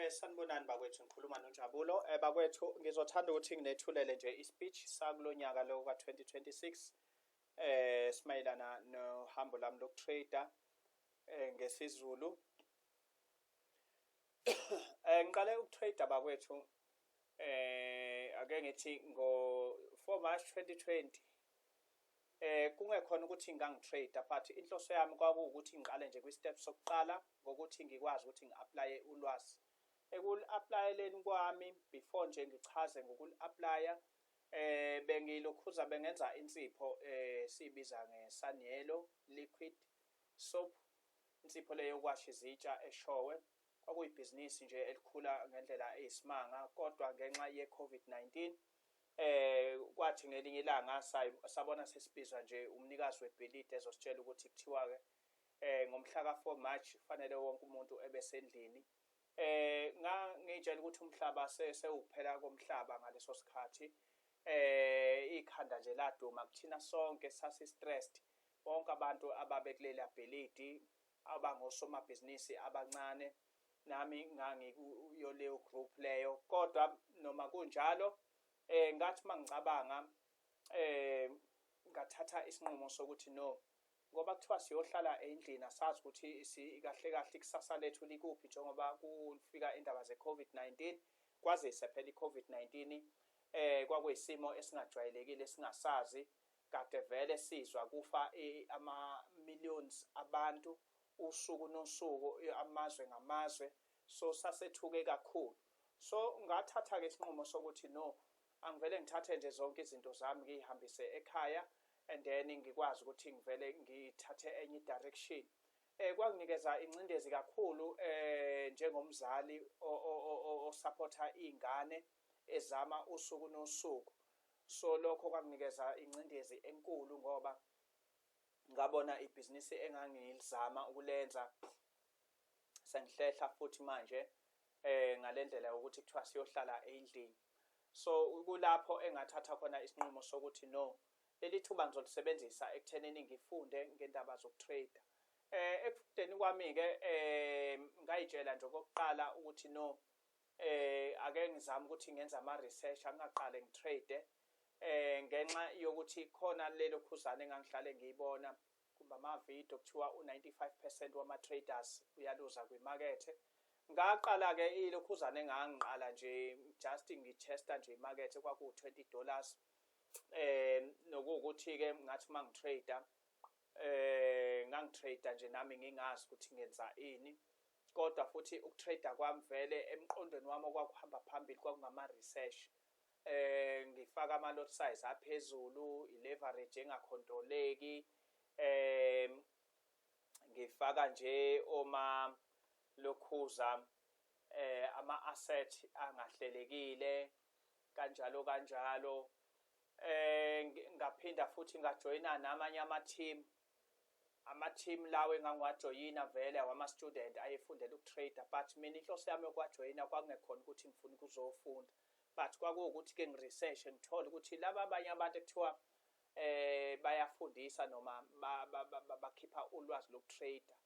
Sanibonani bakwethu, ngikhuluma noNjabulo. Bakwethu ngizothanda ukuthi nginethulele nje i-speech sakulo nyaka lo ka-2026 simayelana nohambo lami lokutrader ngesiZulu. Ngiqale ukutrader bakwethu ake ngithi ngo-4 March 2020 kungekhona ukuthi ngangitrader but inhloso yami kwakuwukuthi ngiqale nje kwi-step sokuqala ngokuthi ngikwazi ukuthi ngi-aplaye ulwazi. Ekuli-aplayeleni kwami before nje ngichaze ngokuli-aplaya bengilokhuza bengenza insipho siyibiza nge-Sanyellow liquid soap, insipho leyo yokuwasha izitsha eShowe. Kwakuyibhizinisi nje elikhula ngendlela eyisimanga, kodwa ngenxa ye-COVID-19 kwathi ngelinye ilanga sabona sesibizwa nje umnikazi webhilidi ezositshela ukuthi kuthiwa-ke ngomhla ka-4 March kufanele wonke umuntu ebesendlini. Ngitshela ukuthi umhlaba sewukuphela komhlaba ngaleso sikhathi. Ikhanda nje laduma kuthina sonke, sasi-stressed, bonke abantu ababekuleli bhilidi, abangosomabhizinisi abancane, nami ngangikuyo leyo group leyo. Kodwa noma kunjalo ngathi mangicabanga ngathatha isinqumo sokuthi no, ngoba kuthiwa siyohlala endlini asazi ukuthi kahle kahle ikusasa lethu likuphi njengoba kufika indaba ze-COVID-19. Kwazise phela i-COVID-19 kwakuyisimo esingajwayelekile esingasazi, kade vele sizwa kufa ama-millions abantu usuku nosuku, amazwe ngamazwe. So sasethuke kakhulu. So ngathatha-ke isinqumo sokuthi no, angivele ngithathe nje zonke izinto zami ngiyihambise ekhaya and then ngikwazi ukuthi ngivele ngithathe enye direction. Kwanginikeza ingcindezi kakhulu njengomzali osupporta iy'ngane ezama usuku nosuku. So lokho kwanginikeza ingcindezi enkulu ngoba ngabona ibhizinisi engangilizama ukulenza sengihlehla futhi manje ngale ndlela yokuthi kuthiwa siyohlala endlini. So kulapho engathatha khona isinqumo sokuthi no, leli thuba ngizolisebenzisa ekuthenini ngifunde ngendaba zokutrader. Ekufundeni kwami-ke ngayitshela nje okokuqala ukuthi no, ake ngizame ukuthi ngenze ama-research, angingaqale ngitrade ngenxa yokuthi khona lelo khuzane engangihlale ngiyibona kumbe amavidiyo kuthiwa u-95% wama-traders uyaluza kwimakethe. Ngaqala-ke ilokhuzane engangiqala nje just ngithesta nje imakethe kwakuwu-$20. Nokuwukuthi-ke ngathi uma ngitrader ngangitrader nje nami ngingazi ukuthi ngenza ini. Kodwa futhi ukutrader kwami vele emqondweni wami okwakuhamba phambili kwakungama-research. Ngifaka ama-lot size aphezulu, i-leverage engakhontroleki, ngifaka nje lokhuza ama-asset angahlelekile kanjalo kanjalo. Ngaphinda futhi ngajoyina namanye ama-team lawo engangiwajoyina vele awama-student ayefundela ukutrader, but mina inhloso yami yokuwajoyina kwakungekhona ukuthi ngifuna ukuzofunda, but kwakuwukuthi-ke ngi-research ngithole ukuthi laba abanye abantu ekuthiwa bayafundisa noma bakhipha ulwazi lokutrader,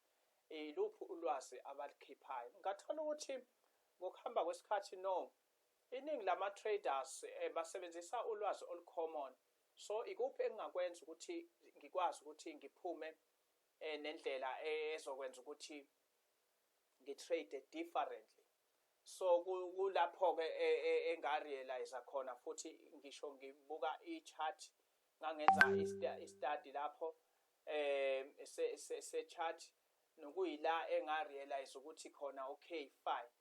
iluphi ulwazi abalikhiphayo. Ngathola ukuthi ngokuhamba kwesikhathi no, iningi lama-traders basebenzisa ulwazi olucommon. So ikuphi engingakwenza ukuthi ngikwazi ukuthi ngiphume nendlela ezokwenza ukuthi ngitrade differently. So kulapho-ke engarealize khona futhi ngisho ngibuka i-chart, ngangenza i-study lapho se-chart, nokuyila engarealize ukuthi khona okay fine,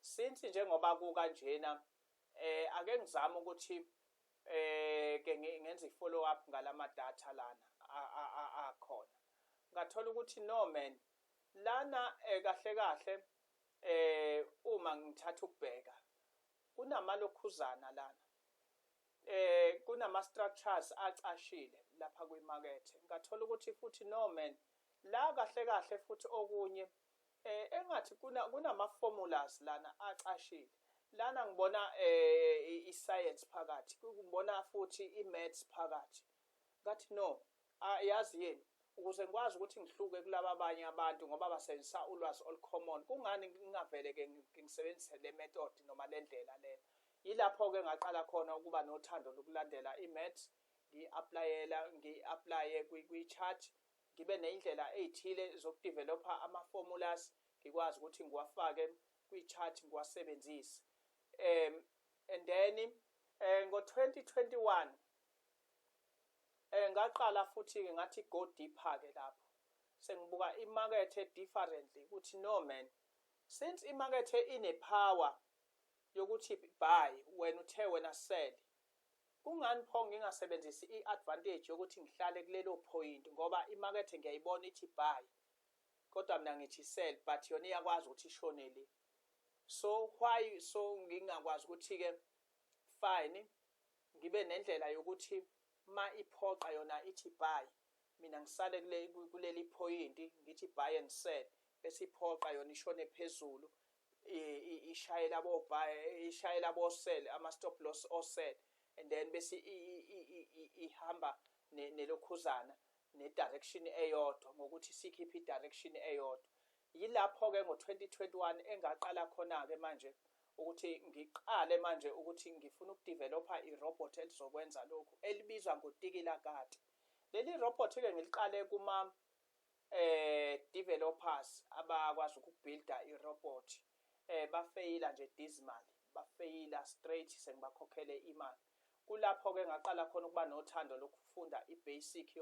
since njengoba kukanjena ake ngizame ukuthi ke ngenze i-follow up ngalama data lana akhona. Ngathola ukuthi no man, lana kahle kahle uma ngithatha ukubheka kunamalokhuzana lana, kunama-structures acashile lapha kwimakethe. Ngathola ukuthi futhi no man, la kahle kahle futhi okunye engathi kunama-formulas lana acashile. Lana ngibona i-science phakathi, ngibona futhi i-maths phakathi. Ngathi no, yazi yini, ukuze ngikwazi ukuthi ngihluke kulaba abanye abantu ngoba basebenzisa ulwazi olucommon, kungani ngingavele-ke ngisebenzise le method noma le ndlela le. Yilapho-ke ngaqala khona ukuba nothando lokulandela i-maths, ngi-aplaye kwi-chart, ngibe ney'ndlela ey'thile zokudevelopha ama-formulas, ngikwazi ukuthi ngiwafake kwi-chart ngiwasebenzise. And then ngo-2021 ngaqala futhi-ke ngathi go deeper-ke lapho sengibuka imakethe differently ukuthi no man, since imakethe ine-power yokuthi buy wena sell, kungani pho ngingasebenzisi i-advantage yokuthi ngihlale kulelo point ngoba imakethe ngiyayibona ithi buy kodwa mina ngithi sell, but yona iyakwazi ukuthi ishone le. So why ngingakwazi ukuthi-ke fine ngibe nendlela yokuthi ma iphoqa yona ithi buy, mina ngisale kuleli point ngithi buy and sell, bese iphoqa yona ishone phezulu, ishayela abo buy, ishayela abo sell, ama stop loss o sell, and then bese ihamba nelokhuzana ne-direction eyodwa ngokuthi sikhiphe i-direction eyodwa. Yilapho-ke ngo-2021 engaqala khona-ke manje ukuthi ngiqale manje ukuthi ngifuna ukudevelopha i-robot elizokwenza lokhu elibizwa ngotikilakati. Leli robot-ke ngiliqale kuma developers abakwazi ukubuilda i-robot, bafeyila nje dismal, bafeyila straight, sengibakhokhele imali. Kulapho-ke ngaqala khona ukuba nothando lokufunda i-basic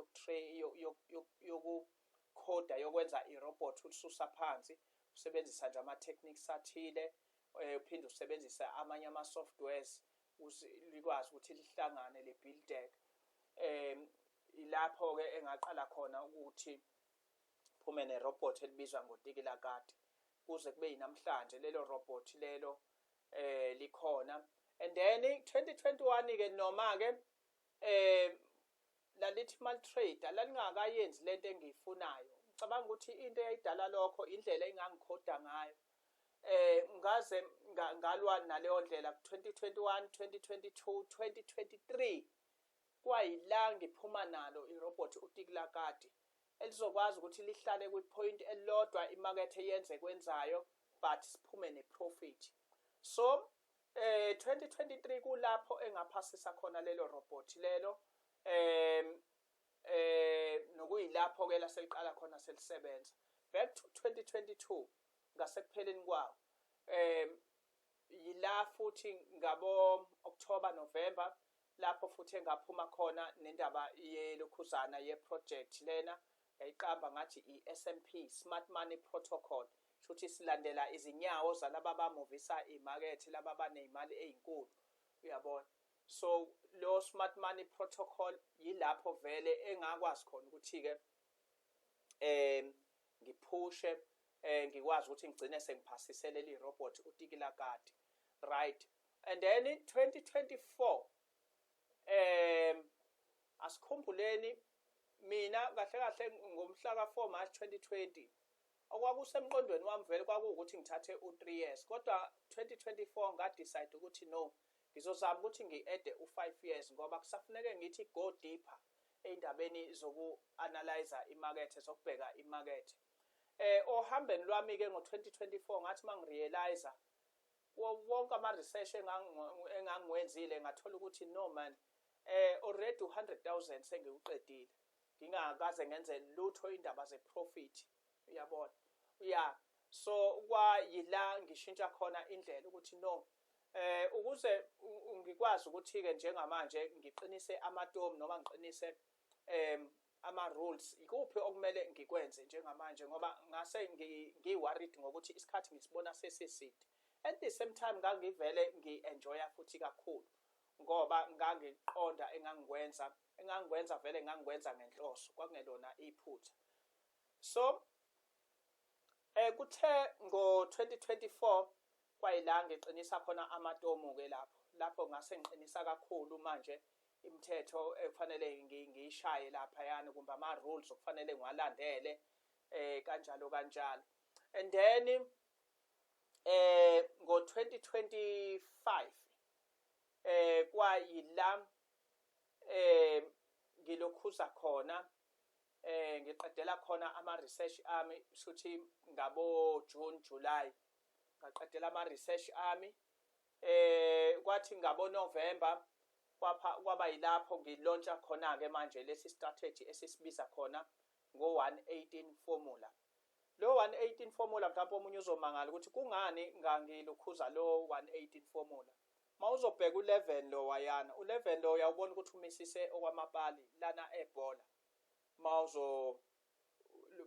yokukhoda yokwenza i-robot, ulisusa phansi usebenzisa nje ama-techniques athile, uphinde usebenzise amanye ama-softwares likwazi ukuthi lihlangane le-buildeke. Ilapho-ke engaqala khona ukuthi phume ne-robot elibizwa ngotikilakati, kuze kube yinamhlanje lelo robot lelo likhona. And then 2021-ke noma-ke lalithi mal-trader lalingakayenzi lento engiyifunayo. Ngicabanga ukuthi into eyayidala lokho indlela engangikhoda ngayo. Ngaze ngalwa naleyo ndlela 2021, 2022, 2023 kwayila ngiphuma nalo i-robot utikilakati elizokwazi ukuthi lihlale kwi-point elilodwa imakethe yenze kwenzayo but siphume ne-profit. So 2023 kulapho engaphasisa khona lelo robot lelo, nokuyilapho-ke laseliqala khona selisebenza. Back to 2022 ngasekupheleni kwawo, yila futhi ngabo October November lapho futhi engaphuma khona nendaba yelokhuzana ye-project lena yayiqamba ngathi i-SMP, Smart Money Protocol, futhi silandela izinyawo zalaba abamuvisa imakethe, laba abaney'mali ey'nkulu, uyabona. So lo Smart Money Protocol yilapho vele engakwazi khona ukuthi-ke ngiphushe, ngikwazi ukuthi ngigcine sengiphasisele leli robot utikilakati, right? And then in 2024 asikhumbuleni mina kahle kahle ngomhla ka-4 March 2020 okwakusemqondweni wami vele kwakuwukuthi ngithathe u3 years, kodwa 2024 ngadecide ukuthi no, ngizozama ukuthi ngi-ede u5 years ngoba kusafuneke ngithi go deeper ey'ndabeni zoku-analyzer imakethe, zokubheka imakethe. Ohambeni lwami-ke ngo-2024 ngathi uma ngirealize wonke ama-research engangiwenzile ngathola ukuthi no man, already 100,000 sengiwuqedile ngingakaze ngenze lutho indaba ze-profit, uyabona. Yeah, so kwayila ngishintsha khona indlela ukuthi no, ukuze ngikwazi ukuthi-ke njengamanje ngiqinise amatomu noma ngiqinise ama-rules, ikuphi okumele ngikwenze njengamanje ngoba ngase ngi-worried ngokuthi isikhathi ngisibona sesiside. At the same time ngangivele ngi-enjoya futhi kakhulu ngoba ngangiqonda engangikwenza vele ngangikwenza ngenhloso, kwakungelona iphutha. So kuthe ngo-2024 kwayila ngiqinisa khona amatomu-ke lapho ngase ngiqinisa kakhulu manje imithetho ekufanele ngiyishaye laphayana, kumbe ama-rules okufanele ngiwalandele kanjalo kanjalo. And then ngo-2025 kwayila ngilokhuza khona ngiqedela khona ama-research ami shuthi ngabo June July ngaqedela ama-research ami kwathi ngabo November kwaba yilapho ngilontsha khona-ke manje lesi strategy esisibiza khona ngo-118 formula. Lo 118 formula mhlawumbe omunye uzomangala ukuthi kungani ngangilukhuza lo 118 formula. Mawuzobheka u11 lo wayana, u11 lo uyawubona ukuthi umisise okwamapali lana ebhola.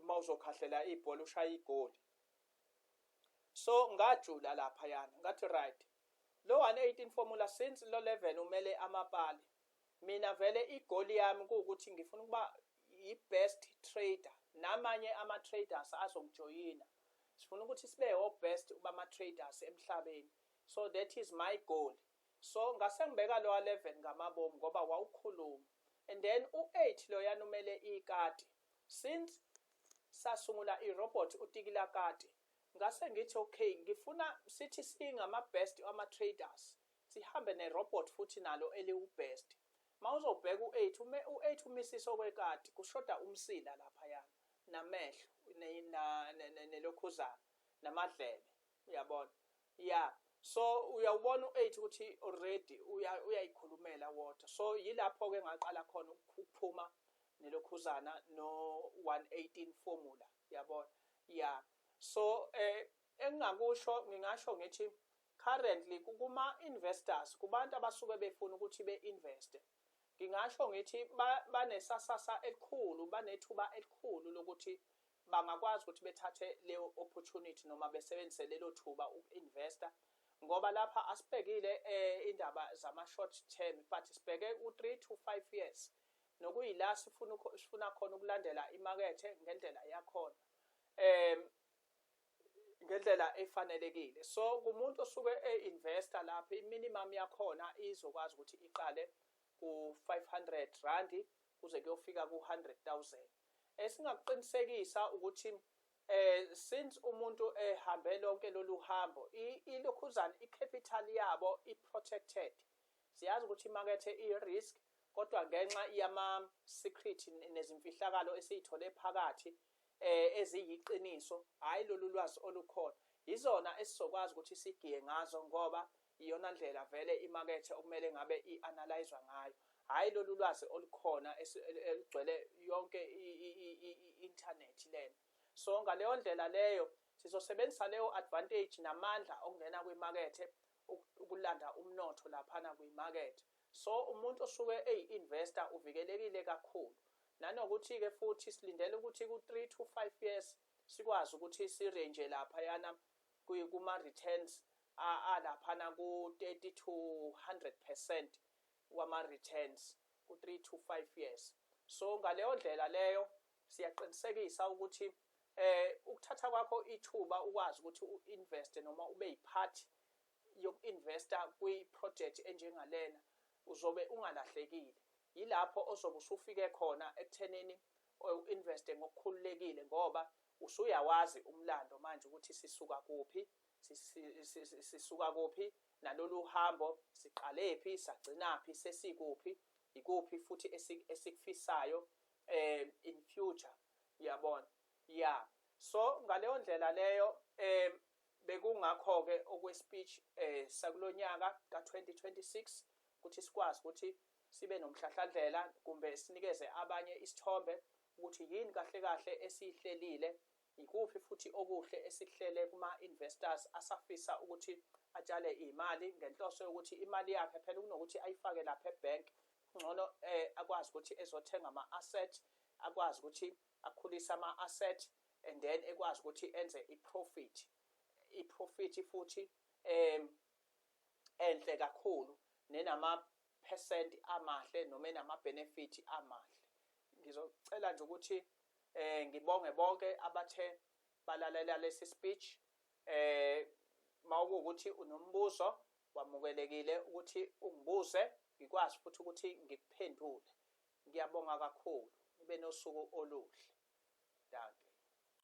Mawuzokhahlela ibhola ushaya igoli. So ngajula lapha yana, ngathi right. Lo 118 formula since lo 11 umele amapali. Mina vele igoli yami ukuthi ngifuna ukuba i-best trader. Namanye ama-traders azongijoyina. Sifuna ukuthi sibe o-best bama-traders emhlabeni. So that is my goal. So ngase ngibeka lo 11 ngamabomu ngoba wawukhuluma. And then u8 lo yana umele ikati. Since sasungula i-robot utikila kati, ngase ngithi okay, ngifuna sithi singama-best ama-traders. Sihambe ne-robot futhi nalo eliwu-best. Mawuzobheka u8 umisise okwekati kushoda umsila lapha yana. Namehlo nelokhuzana namadlebe uyabona so uyawubona u8 ukuthi already uyayikhulumela water. So yilapho ke ngaqala khona ukuphuma nelokhuzana no 118 formula uyabona so engingakusho ngingasho ngithi currently kuma investors kubantu abasuke befuna ukuthi beinveste ngingasho ngithi banesasasa elikhulu banethuba elikhulu lokuthi bangakwazi ukuthi bethathe leyo opportunity noma besebenzise lelo thuba uku-investor ngoba lapha asibhekile indaba zama short term but sibheke u3 to 5 years nokuyila sifuna khona ukulandela imakethe ngendlela yakhona ngendlela efanelekile. So kumuntu osuke einvestor lapha iminimum yakhona izokwazi ukuthi iqale ku500 rand kuze kuyofika ku100,000. Esingakuqinisekisa ukuthi since umuntu ehambe lonke lolu hambo ilokhuzana icapital yabo iprotected. Siyazi ukuthi imakethe i-risk kodwa ngenxa yama secret nezimfihlakalo esiyithole phakathi eziyiqiniso hayi lolu lwazi olukhona izona esizokwazi ukuthi sigiye ngazo ngoba iyona ndlela vele imakethe okumele ngabe ianalyzwa ngayo hayi lolu lwazi olukhona eligcwele yonke i-internet lena. So ngaleyo ndlela leyo sizosebenzisa leyo advantage namandla okungena kwimakethe ukulanda umnotho laphana kwimakethe. So umuntu osuke eyi-investor uvikelekile kakhulu. Nanokuthi ke futhi silindele ukuthi ku3 to 5 years sikwazi ukuthi sirange lapha yana kuma returns alaphana ku30 to 100% wama returns ku3 to 5 years. So ngaleyo ndlela leyo siyaqinisekisa ukuthi ukuthatha kwakho ithuba ukwazi ukuthi uinvest noma ube yiphathi yokuinvesta kwi-project enjengalena uzobe ungalahlekile. Yilapho ozobe usufike khona ekuthenini uinveste ngokukhululekile ngoba usuyawazi umlando manje ukuthi sisuka kuphi nalolu hambo siqalephi sagcinaphi sesikuphi ikuphi futhi esikufisayo in future uyabona so ngaleyo ndlela leyo bekungakho ke okwespeech sakulonyaka ka2026 ukuthi sikwazi ukuthi sibe nomhlahlandlela kumbe sinikeze abanye isithombe ukuthi yini kahle kahle esihlelile ikuphi futhi okuhle esihlele kuma investors asafisa ukuthi atshale imali ngenhloso yokuthi imali yakhe phela kunokuthi ayifake lapha ebank ngcono akwazi ukuthi ezothenga ama asset akwazi ukuthi akhulise ama asset and then ekwazi ukuthi enze i-profit futhi enhle kakhulu nenama percent amahle noma enama benefit amahle. Ngizocela nje ukuthi ngibonge bonke abathe balalela lesi speech mawukuthi unombuzo wamukelekile ukuthi ungibuze ngikwazi futhi ukuthi ngikuphendule. Ngiyabonga kakhulu. Nibe nosuku oluhle. Danke.